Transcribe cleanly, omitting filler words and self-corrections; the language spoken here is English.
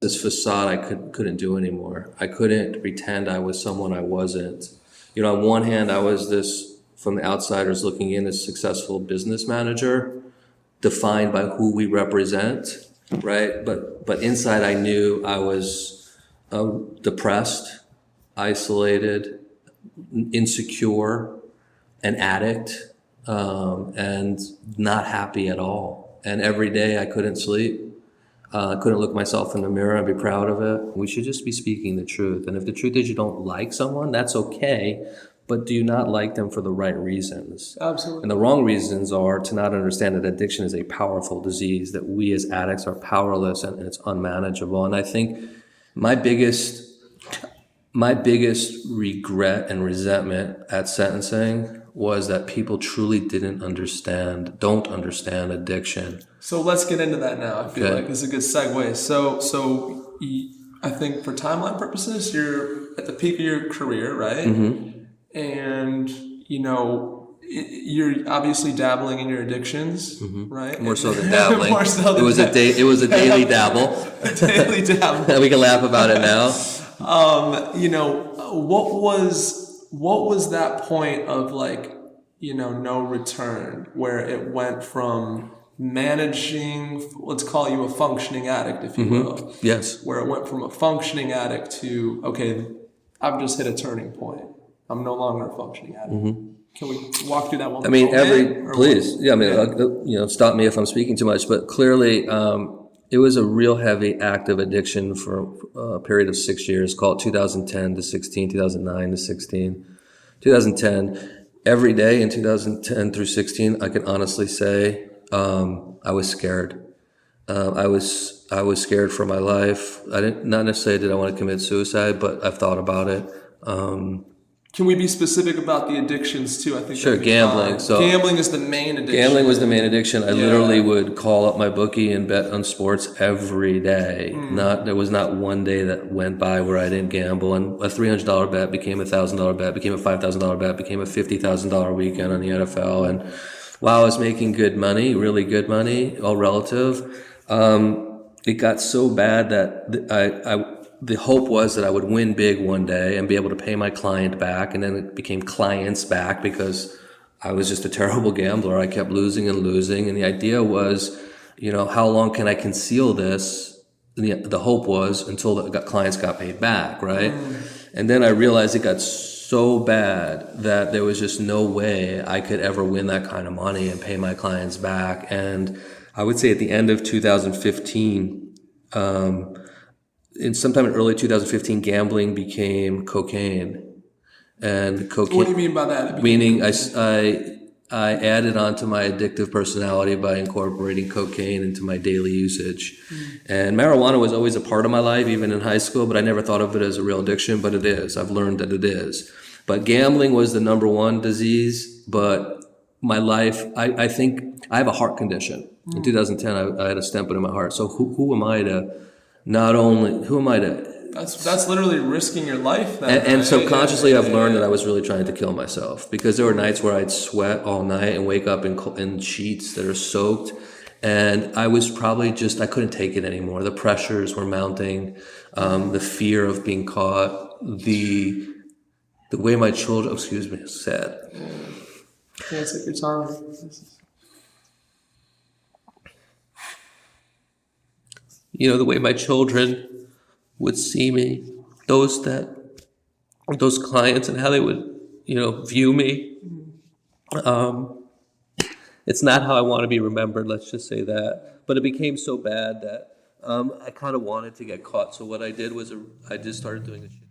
this facade I couldn't do anymore. I couldn't pretend I was someone I wasn't. You know, on one hand, I was this, from the outsiders looking in, this successful business manager, defined by who we represent, right? But inside, I knew I was depressed, isolated, insecure, an addict, and not happy at all. And every day I couldn't sleep. I couldn't look myself in the mirror and be proud of it. We should just be speaking the truth. And if the truth is you don't like someone, that's okay. But do you not like them for the right reasons? Absolutely. And the wrong reasons are to not understand that addiction is a powerful disease, that we as addicts are powerless and it's unmanageable. And I think my biggest regret and resentment at sentencing was that people truly don't understand addiction. So let's get into that now. I feel like this is a good segue. So I think for timeline purposes, you're at the peak of your career, right? Mm-hmm. And, you know, you're obviously dabbling in your addictions, right? More so than dabbling. More so than it was a daily dabble. A daily dabble. We can laugh about it now. You know, what was that point of, like, you know, no return, where it went from managing, let's call you a functioning addict, if you will. Yes. Where it went from a functioning addict to, okay, I've just hit a turning point. I'm no longer a functioning addict. Can we walk through that one? I mean, please. Yeah, I mean, you know, stop me if I'm speaking too much, but clearly, it was a real heavy active addiction for a period of 6 years, called 2010 to 16, 2009 to 16. 2010, every day in 2010 through 16, I can honestly say I was scared. I was scared for my life. Not necessarily did I want to commit suicide, but I've thought about it. Can we be specific about the addictions too? I think sure. Gambling. So gambling is the main addiction. Gambling was the main addiction. I literally would call up my bookie and bet on sports every day. There was not one day that went by where I didn't gamble. And a $300 bet became a $1,000 bet, became a $5,000 bet, became a $50,000 weekend on the NFL. And while I was making good money, really good money, all relative, it got so bad that the hope was that I would win big one day and be able to pay my client back. And then it became clients back because I was just a terrible gambler. I kept losing and losing. And the idea was, you know, how long can I conceal this? The hope was until the clients got paid back, right? And then I realized it got so bad that there was just no way I could ever win that kind of money and pay my clients back. And I would say at the end of 2015, sometime in early 2015, gambling became cocaine. And cocaine. What do you mean by that? Meaning I added on to my addictive personality by incorporating cocaine into my daily usage. And marijuana was always a part of my life, even in high school, but I never thought of it as a real addiction, but it is. I've learned that it is. But gambling was the number one disease, but my life, I think I have a heart condition. In 2010, I had a stent put in my heart. So who am I to... That's literally risking your life. And subconsciously, I've learned that I was really trying to kill myself, because there were nights where I'd sweat all night and wake up in sheets that are soaked. And I was probably I couldn't take it anymore. The pressures were mounting, the fear of being caught, the way my children, it's sad. Yeah, take your time. You know, the way my children would see me, those clients, and how they would, you know, view me. It's not how I want to be remembered, let's just say that. But it became so bad that I kind of wanted to get caught. So what I did was I just started doing a shit.